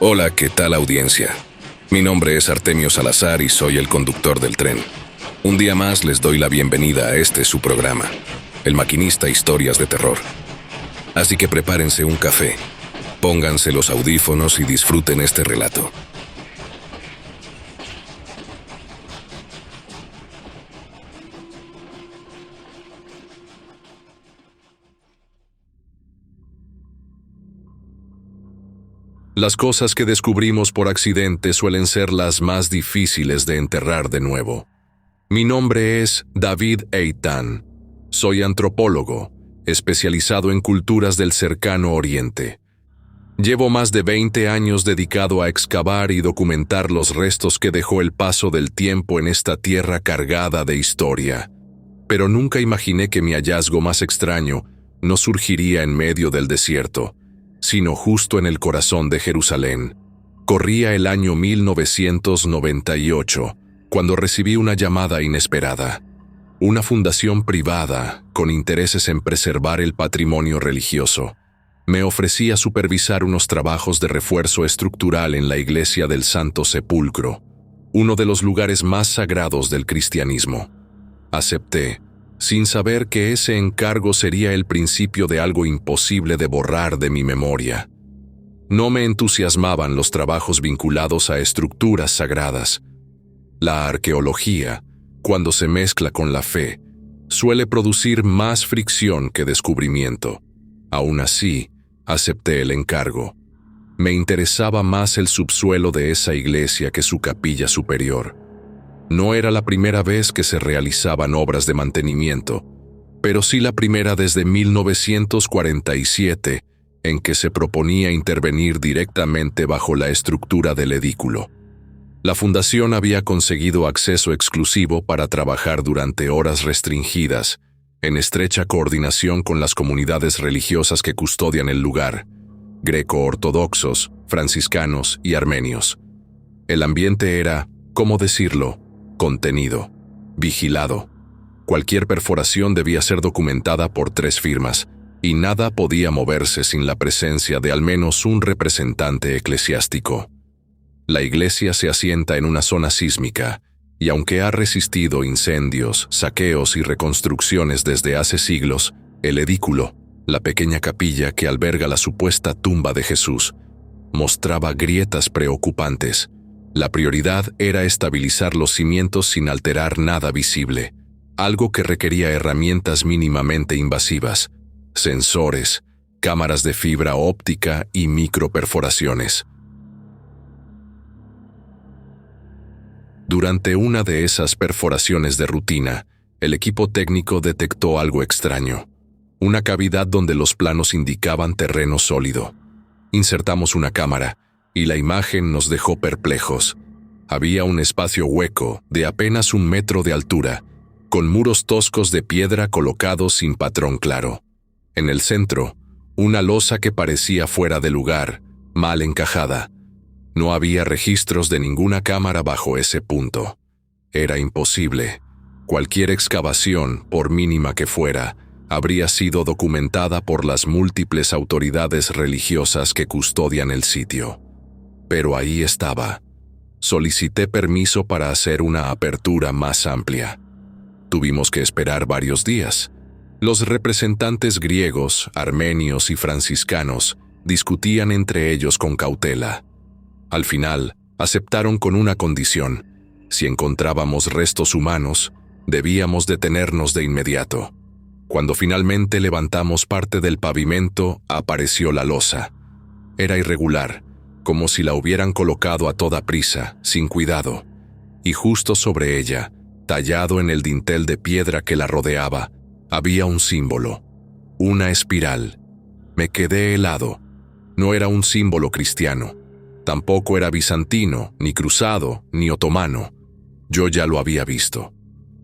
Hola, ¿qué tal audiencia? Mi nombre es Artemio Salazar y soy el conductor del tren. Un día más les doy la bienvenida a este su programa, El Maquinista Historias de Terror. Así que prepárense un café, pónganse los audífonos y disfruten este relato. Las cosas que descubrimos por accidente suelen ser las más difíciles de enterrar de nuevo. Mi nombre es David Eitan. Soy antropólogo, especializado en culturas del cercano Oriente. Llevo más de 20 años dedicado a excavar y documentar los restos que dejó el paso del tiempo en esta tierra cargada de historia. Pero nunca imaginé que mi hallazgo más extraño no surgiría en medio del desierto, sino justo en el corazón de Jerusalén. Corría el año 1998, cuando recibí una llamada inesperada. Una fundación privada, con intereses en preservar el patrimonio religioso, me ofrecía supervisar unos trabajos de refuerzo estructural en la iglesia del Santo Sepulcro, uno de los lugares más sagrados del cristianismo. Acepté, sin saber que ese encargo sería el principio de algo imposible de borrar de mi memoria. No me entusiasmaban los trabajos vinculados a estructuras sagradas. La arqueología, cuando se mezcla con la fe, suele producir más fricción que descubrimiento. Aún así, acepté el encargo. Me interesaba más el subsuelo de esa iglesia que su capilla superior. No era la primera vez que se realizaban obras de mantenimiento, pero sí la primera desde 1947, en que se proponía intervenir directamente bajo la estructura del edículo. La fundación había conseguido acceso exclusivo para trabajar durante horas restringidas, en estrecha coordinación con las comunidades religiosas que custodian el lugar, greco-ortodoxos, franciscanos y armenios. El ambiente era, ¿cómo decirlo?, contenido, vigilado. Cualquier perforación debía ser documentada por 3 firmas, y nada podía moverse sin la presencia de al menos un representante eclesiástico. La iglesia se asienta en una zona sísmica, y aunque ha resistido incendios, saqueos y reconstrucciones desde hace siglos, el edículo, la pequeña capilla que alberga la supuesta tumba de Jesús, mostraba grietas preocupantes. La prioridad era estabilizar los cimientos sin alterar nada visible, algo que requería herramientas mínimamente invasivas, sensores, cámaras de fibra óptica y microperforaciones. Durante una de esas perforaciones de rutina, el equipo técnico detectó algo extraño, una cavidad donde los planos indicaban terreno sólido. Insertamos una cámara, y la imagen nos dejó perplejos. Había un espacio hueco de apenas 1 metro de altura, con muros toscos de piedra colocados sin patrón claro. En el centro, una losa que parecía fuera de lugar, mal encajada. No había registros de ninguna cámara bajo ese punto. Era imposible. Cualquier excavación, por mínima que fuera, habría sido documentada por las múltiples autoridades religiosas que custodian el sitio. Pero ahí estaba. Solicité permiso para hacer una apertura más amplia. Tuvimos que esperar varios días. Los representantes griegos, armenios y franciscanos discutían entre ellos con cautela. Al final, aceptaron con una condición: si encontrábamos restos humanos, debíamos detenernos de inmediato. Cuando finalmente levantamos parte del pavimento, apareció la losa. Era irregular, como si la hubieran colocado a toda prisa, sin cuidado, y justo sobre ella, tallado en el dintel de piedra que la rodeaba, había un símbolo, una espiral. Me quedé helado. No era un símbolo cristiano. Tampoco era bizantino, ni cruzado, ni otomano. Yo ya lo había visto.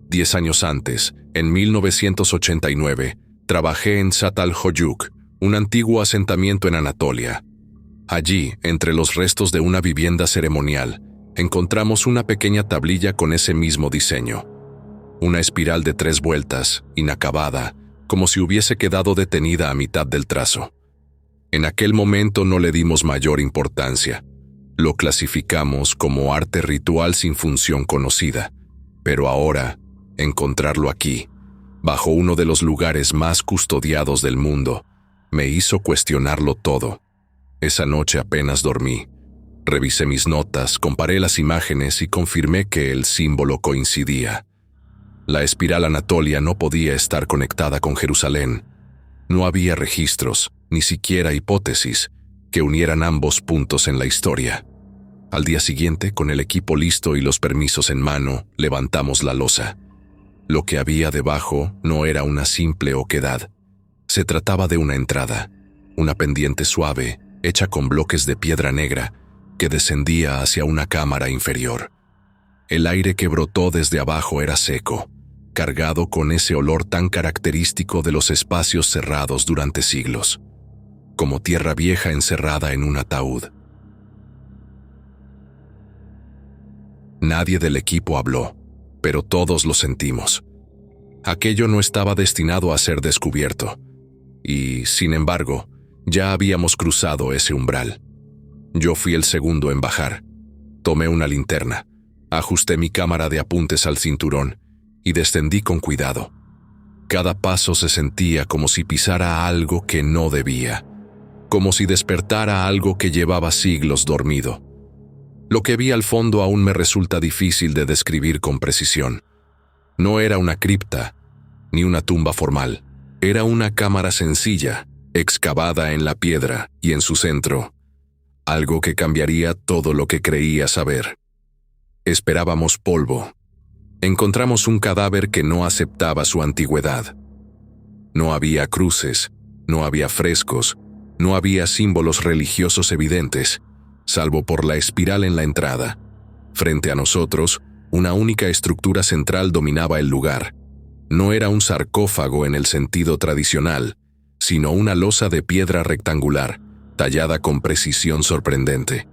10 años antes, en 1989, trabajé en Çatalhöyük, un antiguo asentamiento en Anatolia. Allí, entre los restos de una vivienda ceremonial, encontramos una pequeña tablilla con ese mismo diseño. Una espiral de 3 vueltas, inacabada, como si hubiese quedado detenida a mitad del trazo. En aquel momento no le dimos mayor importancia. Lo clasificamos como arte ritual sin función conocida, pero ahora, encontrarlo aquí, bajo uno de los lugares más custodiados del mundo, me hizo cuestionarlo todo. Esa noche apenas dormí. Revisé mis notas, comparé las imágenes y confirmé que el símbolo coincidía. La espiral Anatolia no podía estar conectada con Jerusalén. No había registros, ni siquiera hipótesis, que unieran ambos puntos en la historia. Al día siguiente, con el equipo listo y los permisos en mano, levantamos la losa. Lo que había debajo no era una simple oquedad. Se trataba de una entrada, una pendiente suave, hecha con bloques de piedra negra, que descendía hacia una cámara inferior. El aire que brotó desde abajo era seco, cargado con ese olor tan característico de los espacios cerrados durante siglos, como tierra vieja encerrada en un ataúd. Nadie del equipo habló, pero todos lo sentimos. Aquello no estaba destinado a ser descubierto, y, sin embargo, ya habíamos cruzado ese umbral. Yo fui el segundo en bajar. Tomé una linterna, ajusté mi cámara de apuntes al cinturón y descendí con cuidado. Cada paso se sentía como si pisara algo que no debía, como si despertara algo que llevaba siglos dormido. Lo que vi al fondo aún me resulta difícil de describir con precisión. No era una cripta, ni una tumba formal. Era una cámara sencilla, excavada en la piedra y en su centro, algo que cambiaría todo lo que creía saber. Esperábamos polvo. Encontramos un cadáver que no aceptaba su antigüedad. No había cruces, no había frescos, no había símbolos religiosos evidentes, salvo por la espiral en la entrada. Frente a nosotros, una única estructura central dominaba el lugar. No era un sarcófago en el sentido tradicional, sino una losa de piedra rectangular, tallada con precisión sorprendente.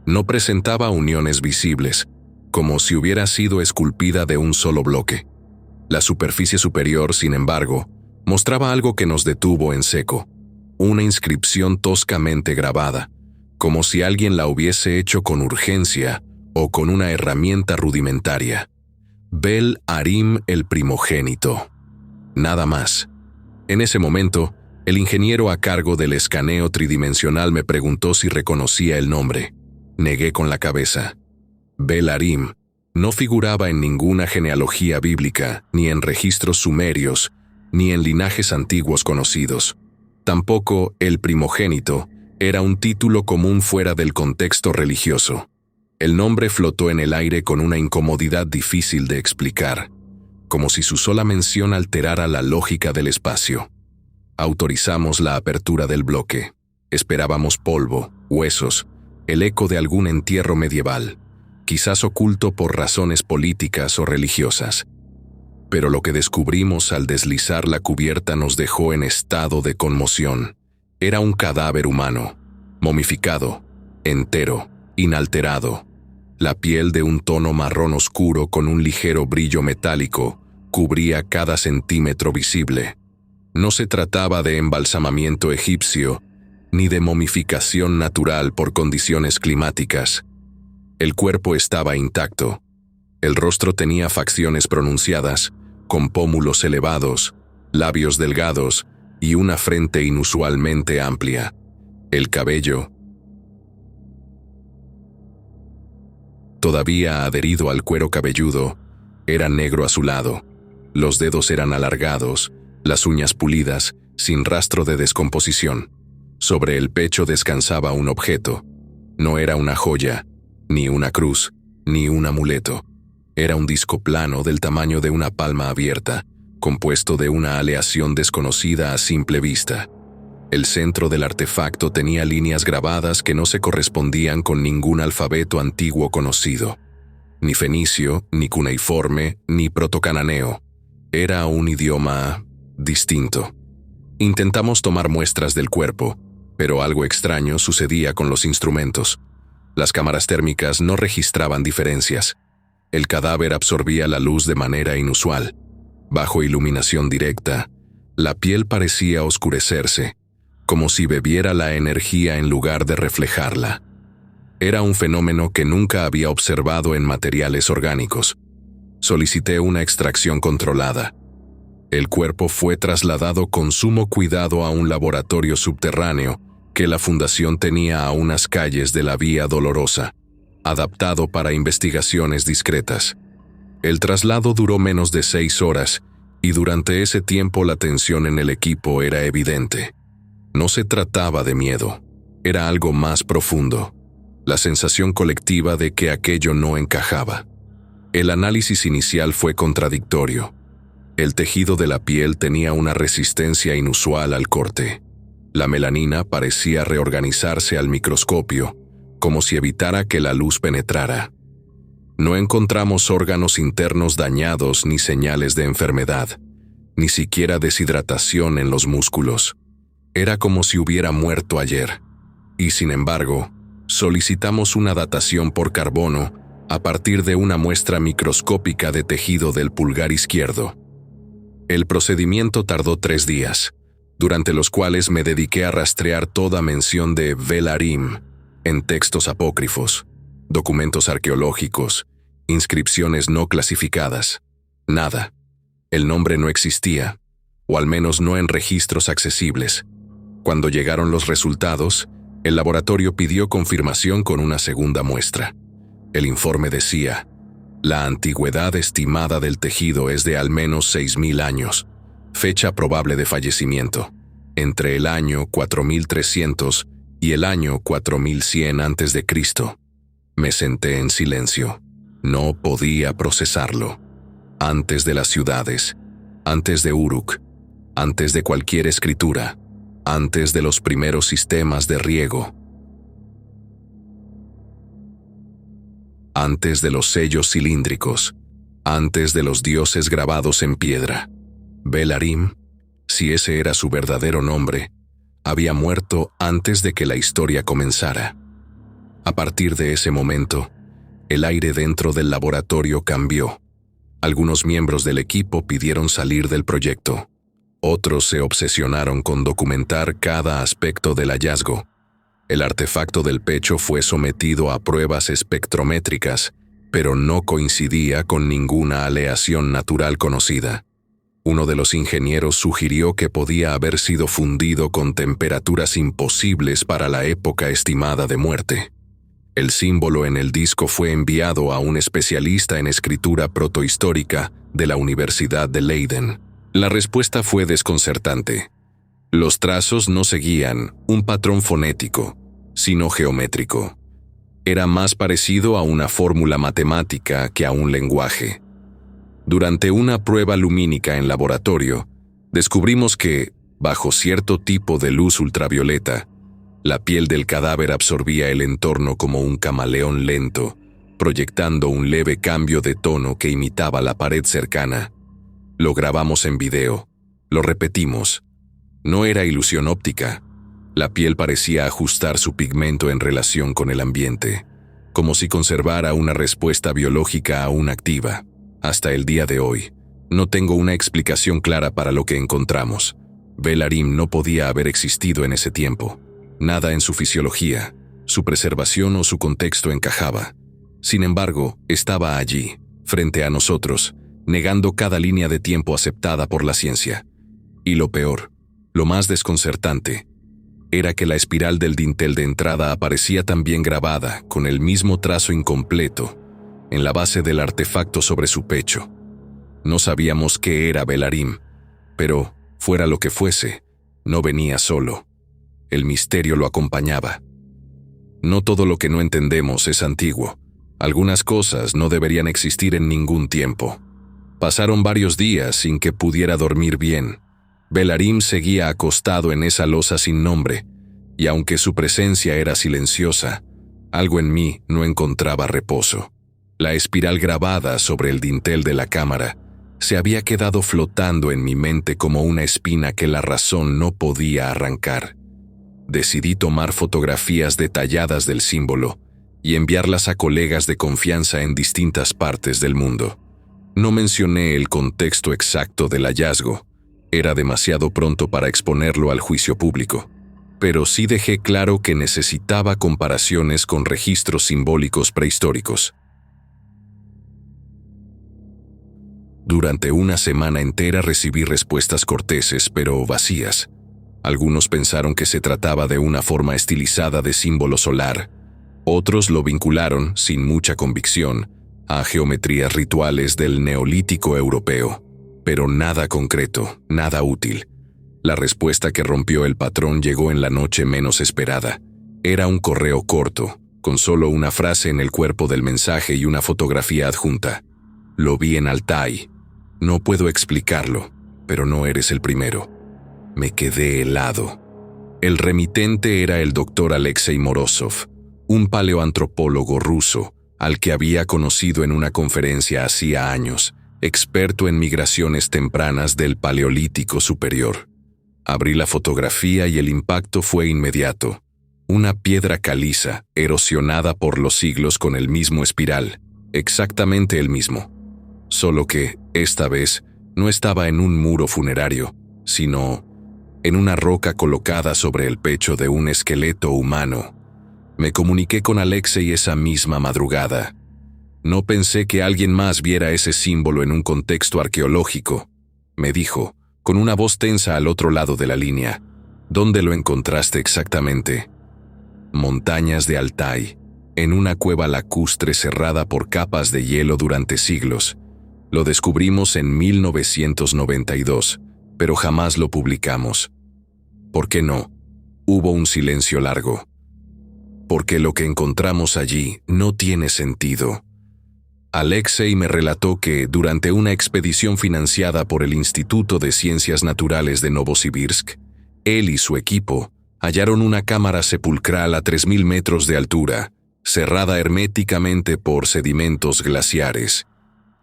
No presentaba uniones visibles, como si hubiera sido esculpida de un solo bloque. La superficie superior, sin embargo, mostraba algo que nos detuvo en seco, una inscripción toscamente grabada, como si alguien la hubiese hecho con urgencia o con una herramienta rudimentaria. Bel Arim el primogénito. Nada más. En ese momento, el ingeniero a cargo del escaneo tridimensional me preguntó si reconocía el nombre. Negué con la cabeza. Bel Arim no figuraba en ninguna genealogía bíblica, ni en registros sumerios, ni en linajes antiguos conocidos. Tampoco el primogénito era un título común fuera del contexto religioso. El nombre flotó en el aire con una incomodidad difícil de explicar, como si su sola mención alterara la lógica del espacio. Autorizamos la apertura del bloque. Esperábamos polvo, huesos, el eco de algún entierro medieval, quizás oculto por razones políticas o religiosas. Pero lo que descubrimos al deslizar la cubierta nos dejó en estado de conmoción. Era un cadáver humano, momificado, entero, inalterado. La piel de un tono marrón oscuro con un ligero brillo metálico cubría cada centímetro visible. No se trataba de embalsamamiento egipcio, ni de momificación natural por condiciones climáticas. El cuerpo estaba intacto. El rostro tenía facciones pronunciadas, con pómulos elevados, labios delgados y una frente inusualmente amplia. El cabello, todavía adherido al cuero cabelludo, era negro azulado. Los dedos eran alargados, las uñas pulidas, sin rastro de descomposición. Sobre el pecho descansaba un objeto. No era una joya, ni una cruz, ni un amuleto. Era un disco plano del tamaño de una palma abierta, compuesto de una aleación desconocida a simple vista. El centro del artefacto tenía líneas grabadas que no se correspondían con ningún alfabeto antiguo conocido. Ni fenicio, ni cuneiforme, ni protocananeo. Era un idioma distinto. Intentamos tomar muestras del cuerpo, pero algo extraño sucedía con los instrumentos. Las cámaras térmicas no registraban diferencias. El cadáver absorbía la luz de manera inusual. Bajo iluminación directa, la piel parecía oscurecerse, como si bebiera la energía en lugar de reflejarla. Era un fenómeno que nunca había observado en materiales orgánicos. Solicité una extracción controlada. El cuerpo fue trasladado con sumo cuidado a un laboratorio subterráneo que la fundación tenía a unas calles de la Vía Dolorosa, adaptado para investigaciones discretas. El traslado duró menos de 6 horas y durante ese tiempo la tensión en el equipo era evidente. No se trataba de miedo, era algo más profundo, la sensación colectiva de que aquello no encajaba. El análisis inicial fue contradictorio. El tejido de la piel tenía una resistencia inusual al corte. La melanina parecía reorganizarse al microscopio, como si evitara que la luz penetrara. No encontramos órganos internos dañados ni señales de enfermedad, ni siquiera deshidratación en los músculos. Era como si hubiera muerto ayer. Y sin embargo, solicitamos una datación por carbono a partir de una muestra microscópica de tejido del pulgar izquierdo. El procedimiento tardó 3 días, durante los cuales me dediqué a rastrear toda mención de Velarim en textos apócrifos, documentos arqueológicos, inscripciones no clasificadas. Nada. El nombre no existía, o al menos no en registros accesibles. Cuando llegaron los resultados, el laboratorio pidió confirmación con una segunda muestra. El informe decía: la antigüedad estimada del tejido es de al menos 6.000 años, fecha probable de fallecimiento, entre el año 4300 y el año 4100 a.C. Me senté en silencio. No podía procesarlo. Antes de las ciudades, antes de Uruk, antes de cualquier escritura, antes de los primeros sistemas de riego, antes de los sellos cilíndricos, antes de los dioses grabados en piedra. Velarim, si ese era su verdadero nombre, había muerto antes de que la historia comenzara. A partir de ese momento, el aire dentro del laboratorio cambió. Algunos miembros del equipo pidieron salir del proyecto. Otros se obsesionaron con documentar cada aspecto del hallazgo. El artefacto del pecho fue sometido a pruebas espectrométricas, pero no coincidía con ninguna aleación natural conocida. Uno de los ingenieros sugirió que podía haber sido fundido con temperaturas imposibles para la época estimada de muerte. El símbolo en el disco fue enviado a un especialista en escritura protohistórica de la Universidad de Leiden. La respuesta fue desconcertante. Los trazos no seguían un patrón fonético, sino geométrico. Era más parecido a una fórmula matemática que a un lenguaje. Durante una prueba lumínica en laboratorio, descubrimos que, bajo cierto tipo de luz ultravioleta, la piel del cadáver absorbía el entorno como un camaleón lento, proyectando un leve cambio de tono que imitaba la pared cercana. Lo grabamos en video, lo repetimos. No era ilusión óptica. La piel parecía ajustar su pigmento en relación con el ambiente, como si conservara una respuesta biológica aún activa. Hasta el día de hoy, no tengo una explicación clara para lo que encontramos. Velarim no podía haber existido en ese tiempo. Nada en su fisiología, su preservación o su contexto encajaba. Sin embargo, estaba allí, frente a nosotros, negando cada línea de tiempo aceptada por la ciencia. Y lo peor, lo más desconcertante, era que la espiral del dintel de entrada aparecía también grabada, con el mismo trazo incompleto, en la base del artefacto sobre su pecho. No sabíamos qué era Velarim, pero, fuera lo que fuese, no venía solo. El misterio lo acompañaba. No todo lo que no entendemos es antiguo. Algunas cosas no deberían existir en ningún tiempo. Pasaron varios días sin que pudiera dormir bien. Velarim seguía acostado en esa losa sin nombre, y aunque su presencia era silenciosa, algo en mí no encontraba reposo. La espiral grabada sobre el dintel de la cámara se había quedado flotando en mi mente como una espina que la razón no podía arrancar. Decidí tomar fotografías detalladas del símbolo y enviarlas a colegas de confianza en distintas partes del mundo. No mencioné el contexto exacto del hallazgo. Era demasiado pronto para exponerlo al juicio público. pero sí dejé claro que necesitaba comparaciones con registros simbólicos prehistóricos. Durante una semana entera recibí respuestas corteses pero vacías. Algunos pensaron que se trataba de una forma estilizada de símbolo solar. Otros lo vincularon, sin mucha convicción, a geometrías rituales del neolítico europeo. Pero nada concreto, nada útil. La respuesta que rompió el patrón llegó en la noche menos esperada. Era un correo corto, con solo una frase en el cuerpo del mensaje y una fotografía adjunta. Lo vi en Altai. No puedo explicarlo, pero no eres el primero. Me quedé helado. El remitente era el doctor Alexei Morozov, un paleoantropólogo ruso, al que había conocido en una conferencia hacía años, experto en migraciones tempranas del Paleolítico Superior. Abrí la fotografía y el impacto fue inmediato. Una piedra caliza, erosionada por los siglos con el mismo espiral, exactamente el mismo. Solo que, esta vez, no estaba en un muro funerario, sino en una roca colocada sobre el pecho de un esqueleto humano. Me comuniqué con Alexei esa misma madrugada. No pensé que alguien más viera ese símbolo en un contexto arqueológico, me dijo, con una voz tensa al otro lado de la línea. ¿Dónde lo encontraste exactamente? Montañas de Altai, en una cueva lacustre cerrada por capas de hielo durante siglos. Lo descubrimos en 1992, pero jamás lo publicamos. ¿Por qué no? Hubo un silencio largo. Porque lo que encontramos allí no tiene sentido. Alexei me relató que, durante una expedición financiada por el Instituto de Ciencias Naturales de Novosibirsk, él y su equipo hallaron una cámara sepulcral a 3.000 metros de altura, cerrada herméticamente por sedimentos glaciares.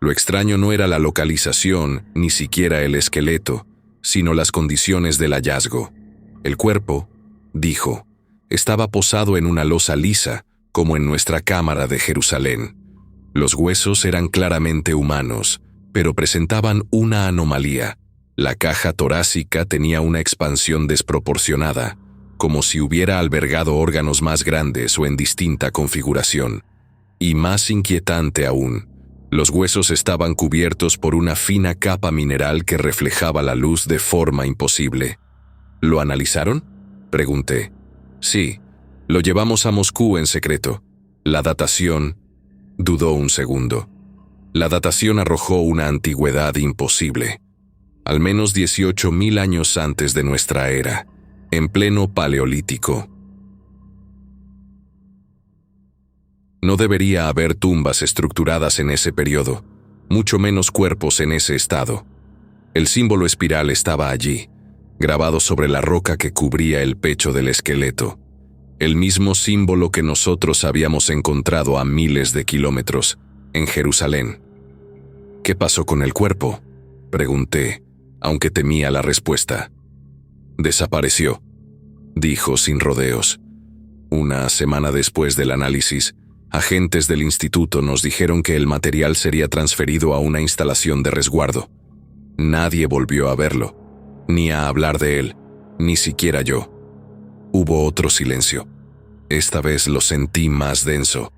Lo extraño no era la localización, ni siquiera el esqueleto, sino las condiciones del hallazgo. El cuerpo, dijo, estaba posado en una losa lisa, como en nuestra cámara de Jerusalén. Los huesos eran claramente humanos, pero presentaban una anomalía. La caja torácica tenía una expansión desproporcionada, como si hubiera albergado órganos más grandes o en distinta configuración. Y más inquietante aún, los huesos estaban cubiertos por una fina capa mineral que reflejaba la luz de forma imposible. ¿Lo analizaron?, pregunté. Sí, lo llevamos a Moscú en secreto. La datación... Dudó un segundo. La datación arrojó una antigüedad imposible. Al menos 18.000 años antes de nuestra era, en pleno Paleolítico. No debería haber tumbas estructuradas en ese periodo, mucho menos cuerpos en ese estado. El símbolo espiral estaba allí, grabado sobre la roca que cubría el pecho del esqueleto. El mismo símbolo que nosotros habíamos encontrado a miles de kilómetros, en Jerusalén. ¿Qué pasó con el cuerpo?, pregunté, aunque temía la respuesta. Desapareció, dijo sin rodeos. Una semana después del análisis, agentes del instituto nos dijeron que el material sería transferido a una instalación de resguardo. Nadie volvió a verlo, ni a hablar de él, ni siquiera yo. Hubo otro silencio. Esta vez lo sentí más denso.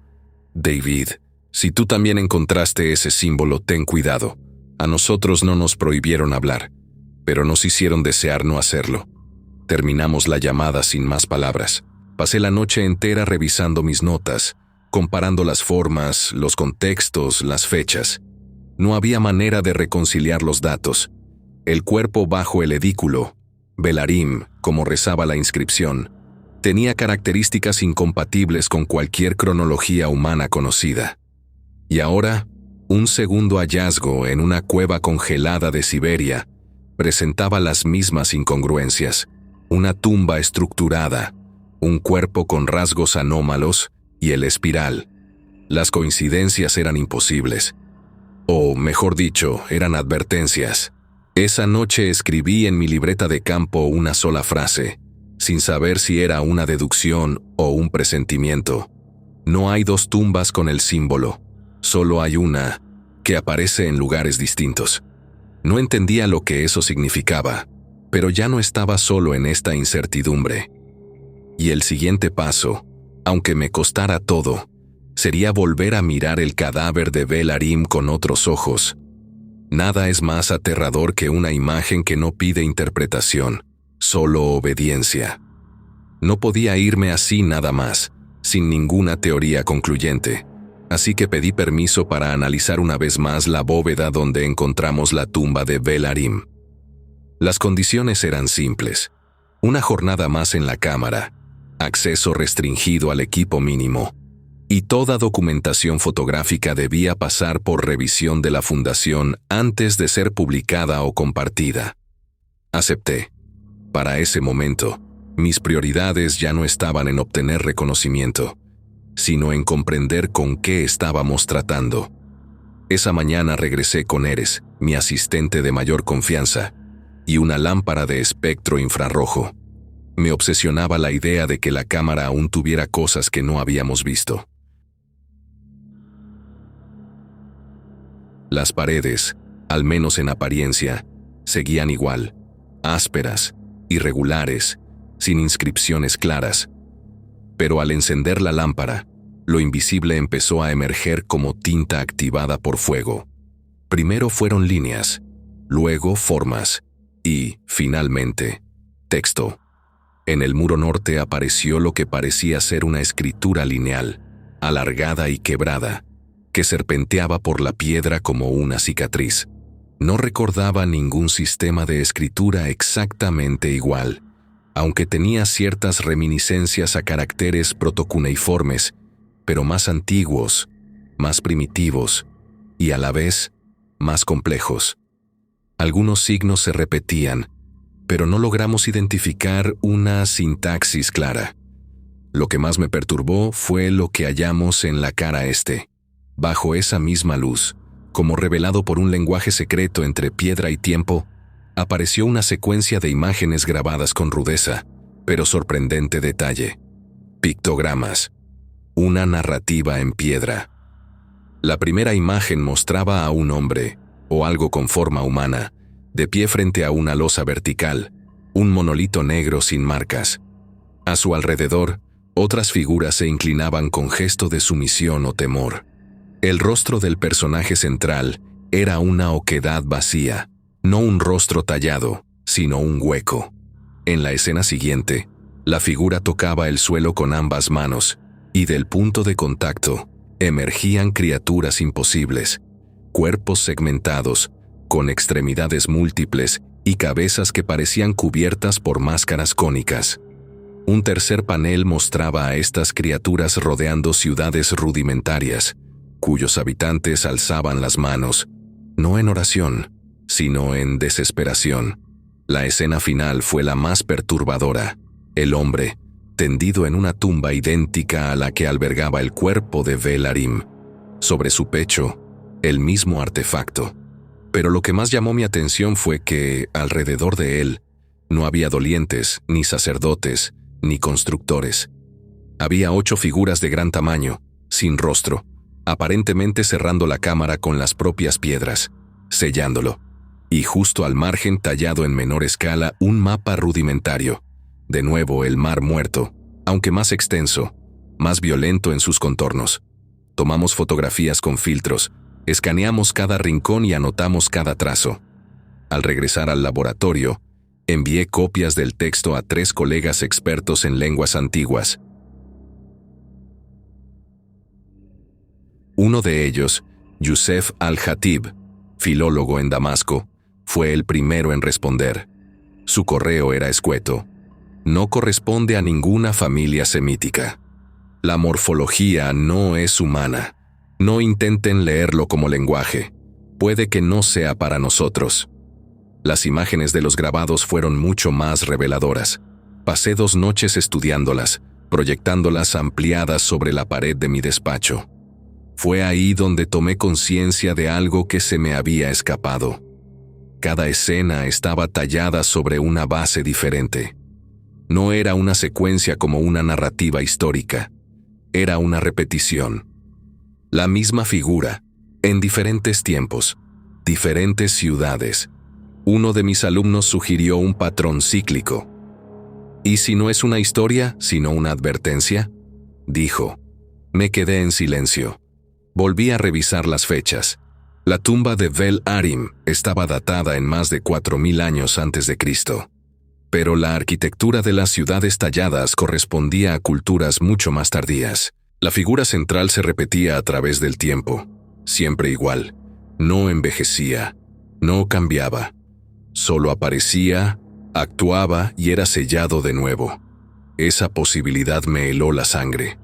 David, si tú también encontraste ese símbolo, ten cuidado. A nosotros no nos prohibieron hablar, pero nos hicieron desear no hacerlo. Terminamos la llamada sin más palabras. Pasé la noche entera revisando mis notas, comparando las formas, los contextos, las fechas. No había manera de reconciliar los datos. El cuerpo bajo el edículo, Belarim, como rezaba la inscripción, tenía características incompatibles con cualquier cronología humana conocida. Y ahora, un segundo hallazgo en una cueva congelada de Siberia presentaba las mismas incongruencias. Una tumba estructurada, un cuerpo con rasgos anómalos y el espiral. Las coincidencias eran imposibles. O, mejor dicho, eran advertencias. Esa noche escribí en mi libreta de campo una sola frase, sin saber si era una deducción o un presentimiento. No hay dos tumbas con el símbolo, solo hay una que aparece en lugares distintos. No entendía lo que eso significaba, pero ya no estaba solo en esta incertidumbre. Y el siguiente paso, aunque me costara todo, sería volver a mirar el cadáver de Velarim con otros ojos. Nada es más aterrador que una imagen que no pide interpretación, solo obediencia. No podía irme así nada más, sin ninguna teoría concluyente, así que pedí permiso para analizar una vez más la bóveda donde encontramos la tumba de Velarim. Las condiciones eran simples. Una jornada más en la cámara, acceso restringido al equipo mínimo, y toda documentación fotográfica debía pasar por revisión de la fundación antes de ser publicada o compartida. Acepté. Para ese momento, mis prioridades ya no estaban en obtener reconocimiento, sino en comprender con qué estábamos tratando. Esa mañana regresé con Eres, mi asistente de mayor confianza, y una lámpara de espectro infrarrojo. Me obsesionaba la idea de que la cámara aún tuviera cosas que no habíamos visto. Las paredes, al menos en apariencia, seguían igual, ásperas, irregulares, sin inscripciones claras. Pero al encender la lámpara, lo invisible empezó a emerger como tinta activada por fuego. Primero fueron líneas, luego formas y, finalmente, texto. En el muro norte apareció lo que parecía ser una escritura lineal, alargada y quebrada, que serpenteaba por la piedra como una cicatriz. No recordaba ningún sistema de escritura exactamente igual, aunque tenía ciertas reminiscencias a caracteres protocuneiformes, pero más antiguos, más primitivos y a la vez más complejos. Algunos signos se repetían, pero no logramos identificar una sintaxis clara. Lo que más me perturbó fue lo que hallamos en la cara este. Bajo esa misma luz, como revelado por un lenguaje secreto entre piedra y tiempo, apareció una secuencia de imágenes grabadas con rudeza, pero sorprendente detalle. Pictogramas. Una narrativa en piedra. La primera imagen mostraba a un hombre, o algo con forma humana, de pie frente a una losa vertical, un monolito negro sin marcas. A su alrededor, otras figuras se inclinaban con gesto de sumisión o temor. El rostro del personaje central era una oquedad vacía, no un rostro tallado, sino un hueco. En la escena siguiente, la figura tocaba el suelo con ambas manos, y del punto de contacto emergían criaturas imposibles, cuerpos segmentados, con extremidades múltiples y cabezas que parecían cubiertas por máscaras cónicas. Un tercer panel mostraba a estas criaturas rodeando ciudades rudimentarias, cuyos habitantes alzaban las manos, no en oración, sino en desesperación. La escena final fue la más perturbadora. El hombre, tendido en una tumba idéntica a la que albergaba el cuerpo de Velarim. Sobre su pecho, el mismo artefacto. Pero lo que más llamó mi atención fue que, alrededor de él, no había dolientes, ni sacerdotes, ni constructores. Había 8 figuras de gran tamaño, sin rostro, aparentemente cerrando la cámara con las propias piedras, sellándolo. Y justo al margen, tallado en menor escala, un mapa rudimentario. De nuevo el mar muerto, aunque más extenso, más violento en sus contornos. Tomamos fotografías con filtros, escaneamos cada rincón y anotamos cada trazo. Al regresar al laboratorio, envié copias del texto a 3 colegas expertos en lenguas antiguas. Uno de ellos, Youssef al-Hatib, filólogo en Damasco, fue el primero en responder. Su correo era escueto. No corresponde a ninguna familia semítica. La morfología no es humana. No intenten leerlo como lenguaje. Puede que no sea para nosotros. Las imágenes de los grabados fueron mucho más reveladoras. Pasé 2 noches estudiándolas, proyectándolas ampliadas sobre la pared de mi despacho. Fue ahí donde tomé conciencia de algo que se me había escapado. Cada escena estaba tallada sobre una base diferente. No era una secuencia como una narrativa histórica. Era una repetición. La misma figura, en diferentes tiempos, diferentes ciudades. Uno de mis alumnos sugirió un patrón cíclico. ¿Y si no es una historia, sino una advertencia?, dijo. Me quedé en silencio. Volví a revisar las fechas. La tumba de Vel-Arim estaba datada en más de 4000 años antes de Cristo. Pero la arquitectura de las ciudades talladas correspondía a culturas mucho más tardías. La figura central se repetía a través del tiempo, siempre igual. No envejecía, no cambiaba. Solo aparecía, actuaba y era sellado de nuevo. Esa posibilidad me heló la sangre.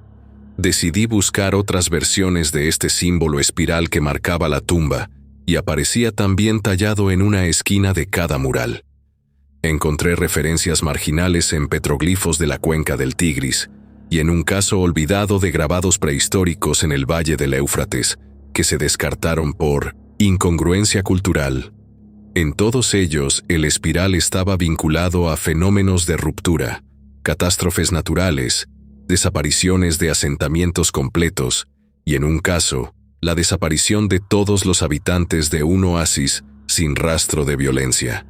Decidí buscar otras versiones de este símbolo espiral que marcaba la tumba y aparecía también tallado en una esquina de cada mural. Encontré referencias marginales en petroglifos de la cuenca del Tigris y en un caso olvidado de grabados prehistóricos en el valle del Éufrates que se descartaron por incongruencia cultural. En todos ellos, el espiral estaba vinculado a fenómenos de ruptura, catástrofes naturales, desapariciones de asentamientos completos y, en un caso, la desaparición de todos los habitantes de un oasis sin rastro de violencia.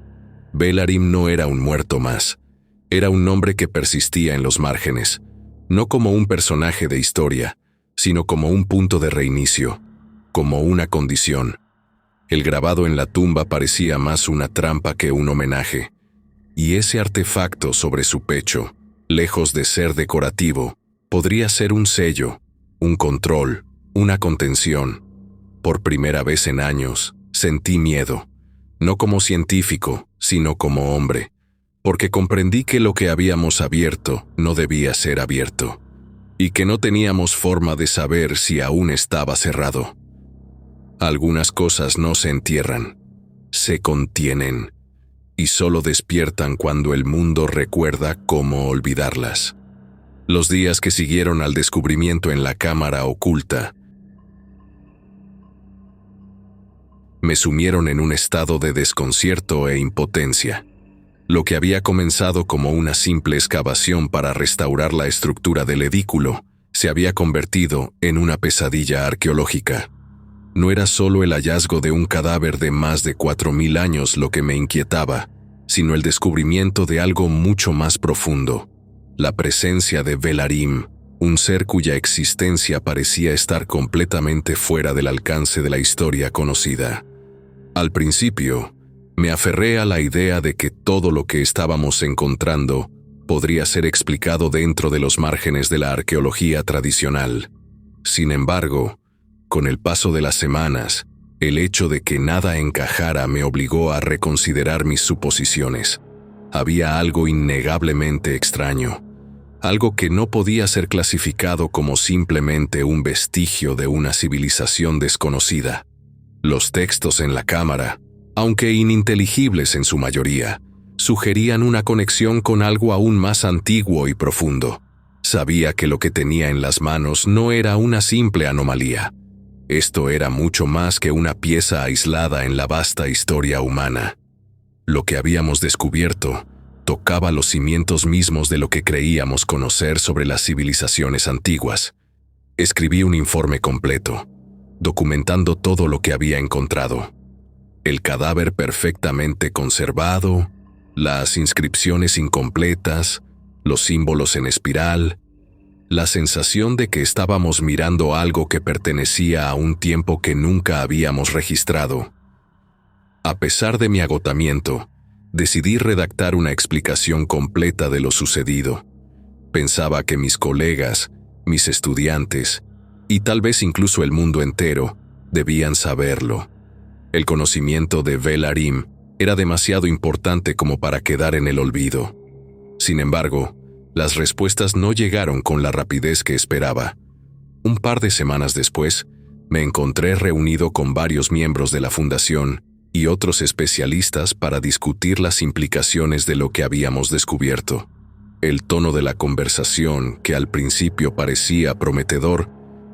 Vel-Arim no era un muerto más, era un nombre que persistía en los márgenes, no como un personaje de historia, sino como un punto de reinicio, como una condición. El grabado en la tumba parecía más una trampa que un homenaje, y ese artefacto sobre su pecho, lejos de ser decorativo, podría ser un sello, un control, una contención. Por primera vez en años, sentí miedo, no como científico, sino como hombre, porque comprendí que lo que habíamos abierto no debía ser abierto, y que no teníamos forma de saber si aún estaba cerrado. Algunas cosas no se entierran, se contienen, y solo despiertan cuando el mundo recuerda cómo olvidarlas. Los días que siguieron al descubrimiento en la cámara oculta me sumieron en un estado de desconcierto e impotencia. Lo que había comenzado como una simple excavación para restaurar la estructura del edículo se había convertido en una pesadilla arqueológica. No era solo el hallazgo de un cadáver de más de 4000 años lo que me inquietaba, sino el descubrimiento de algo mucho más profundo, la presencia de Vel-Arim, un ser cuya existencia parecía estar completamente fuera del alcance de la historia conocida. Al principio, me aferré a la idea de que todo lo que estábamos encontrando podría ser explicado dentro de los márgenes de la arqueología tradicional. Sin embargo, con el paso de las semanas, el hecho de que nada encajara me obligó a reconsiderar mis suposiciones. Había algo innegablemente extraño, algo que no podía ser clasificado como simplemente un vestigio de una civilización desconocida. Los textos en la cámara, aunque ininteligibles en su mayoría, sugerían una conexión con algo aún más antiguo y profundo. Sabía que lo que tenía en las manos no era una simple anomalía. Esto era mucho más que una pieza aislada en la vasta historia humana. Lo que habíamos descubierto tocaba los cimientos mismos de lo que creíamos conocer sobre las civilizaciones antiguas. Escribí un informe completo, documentando todo lo que había encontrado. El cadáver perfectamente conservado, las inscripciones incompletas, los símbolos en espiral, la sensación de que estábamos mirando algo que pertenecía a un tiempo que nunca habíamos registrado. A pesar de mi agotamiento, decidí redactar una explicación completa de lo sucedido. Pensaba que mis colegas, mis estudiantes, y tal vez incluso el mundo entero, debían saberlo. El conocimiento de Vel-Arim era demasiado importante como para quedar en el olvido. Sin embargo, las respuestas no llegaron con la rapidez que esperaba. Un par de semanas después, me encontré reunido con varios miembros de la fundación y otros especialistas para discutir las implicaciones de lo que habíamos descubierto. El tono de la conversación, que al principio parecía prometedor,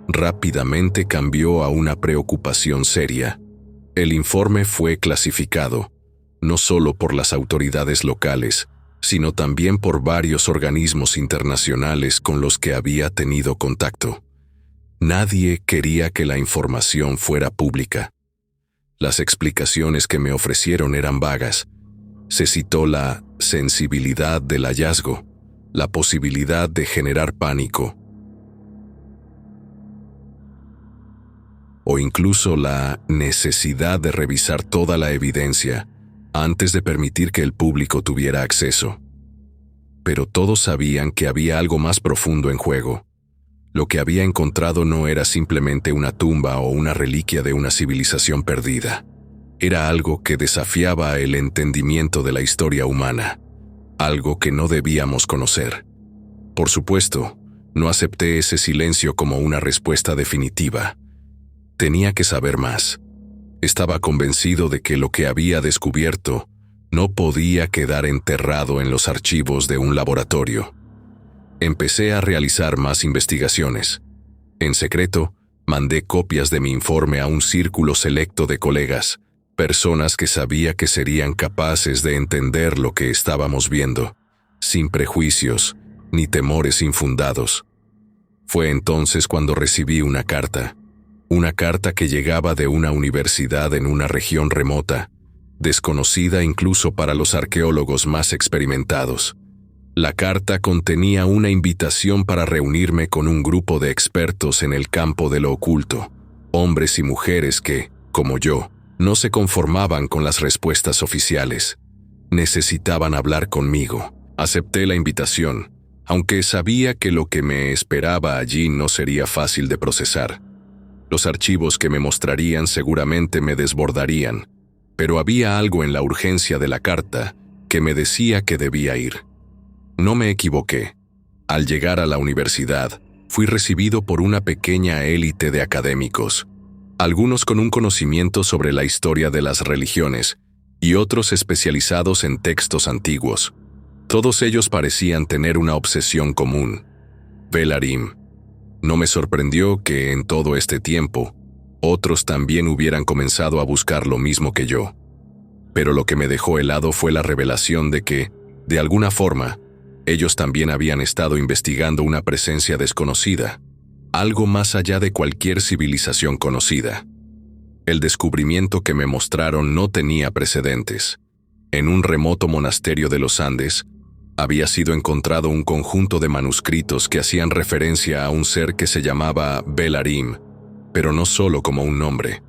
rápidamente cambió a una preocupación seria. El informe fue clasificado, no solo por las autoridades locales, sino también por varios organismos internacionales con los que había tenido contacto. Nadie quería que la información fuera pública. Las explicaciones que me ofrecieron eran vagas. Se citó la sensibilidad del hallazgo, la posibilidad de generar pánico, o incluso la necesidad de revisar toda la evidencia antes de permitir que el público tuviera acceso. Pero todos sabían que había algo más profundo en juego. Lo que había encontrado no era simplemente una tumba o una reliquia de una civilización perdida. Era algo que desafiaba el entendimiento de la historia humana, algo que no debíamos conocer. Por supuesto, no acepté ese silencio como una respuesta definitiva. Tenía que saber más. Estaba convencido de que lo que había descubierto no podía quedar enterrado en los archivos de un laboratorio. Empecé a realizar más investigaciones. En secreto, mandé copias de mi informe a un círculo selecto de colegas, personas que sabía que serían capaces de entender lo que estábamos viendo, sin prejuicios ni temores infundados. Fue entonces cuando recibí una carta que llegaba de una universidad en una región remota, desconocida incluso para los arqueólogos más experimentados. La carta contenía una invitación para reunirme con un grupo de expertos en el campo de lo oculto, hombres y mujeres que, como yo, no se conformaban con las respuestas oficiales. Necesitaban hablar conmigo. Acepté la invitación, aunque sabía que lo que me esperaba allí no sería fácil de procesar. Los archivos que me mostrarían seguramente me desbordarían, pero había algo en la urgencia de la carta que me decía que debía ir. No me equivoqué. Al llegar a la universidad, fui recibido por una pequeña élite de académicos, algunos con un conocimiento sobre la historia de las religiones y otros especializados en textos antiguos. Todos ellos parecían tener una obsesión común: Velarim. No me sorprendió que en todo este tiempo, otros también hubieran comenzado a buscar lo mismo que yo. Pero lo que me dejó helado fue la revelación de que, de alguna forma, ellos también habían estado investigando una presencia desconocida, algo más allá de cualquier civilización conocida. El descubrimiento que me mostraron no tenía precedentes. En un remoto monasterio de los Andes, había sido encontrado un conjunto de manuscritos que hacían referencia a un ser que se llamaba Velarim, pero no solo como un nombre.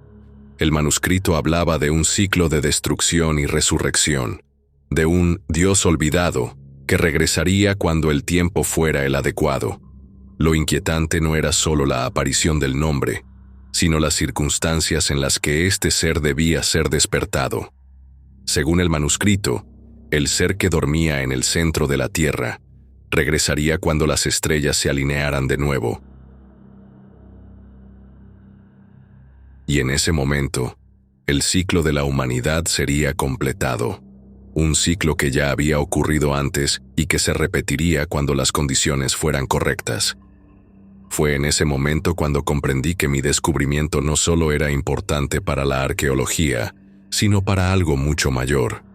El manuscrito hablaba de un ciclo de destrucción y resurrección, de un Dios olvidado que regresaría cuando el tiempo fuera el adecuado. Lo inquietante no era solo la aparición del nombre, sino las circunstancias en las que este ser debía ser despertado. Según el manuscrito, el ser que dormía en el centro de la Tierra regresaría cuando las estrellas se alinearan de nuevo. Y en ese momento, el ciclo de la humanidad sería completado. Un ciclo que ya había ocurrido antes y que se repetiría cuando las condiciones fueran correctas. Fue en ese momento cuando comprendí que mi descubrimiento no solo era importante para la arqueología, sino para algo mucho mayor.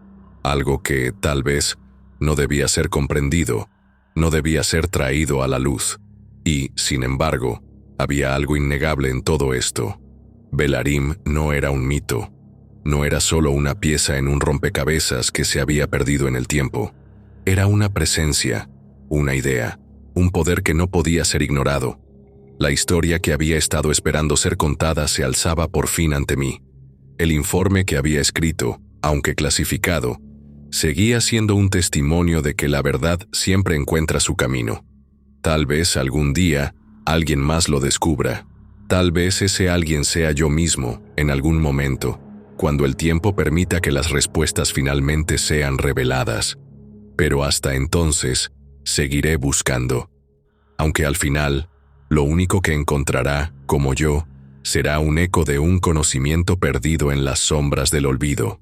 Algo que, tal vez, no debía ser comprendido, no debía ser traído a la luz. Y, sin embargo, había algo innegable en todo esto. Velarim no era un mito, no era solo una pieza en un rompecabezas que se había perdido en el tiempo. Era una presencia, una idea, un poder que no podía ser ignorado. La historia que había estado esperando ser contada se alzaba por fin ante mí. El informe que había escrito, aunque clasificado, seguía siendo un testimonio de que la verdad siempre encuentra su camino. Tal vez algún día alguien más lo descubra. Tal vez ese alguien sea yo mismo, en algún momento, cuando el tiempo permita que las respuestas finalmente sean reveladas. Pero hasta entonces, seguiré buscando. Aunque al final, lo único que encontrará, como yo, será un eco de un conocimiento perdido en las sombras del olvido.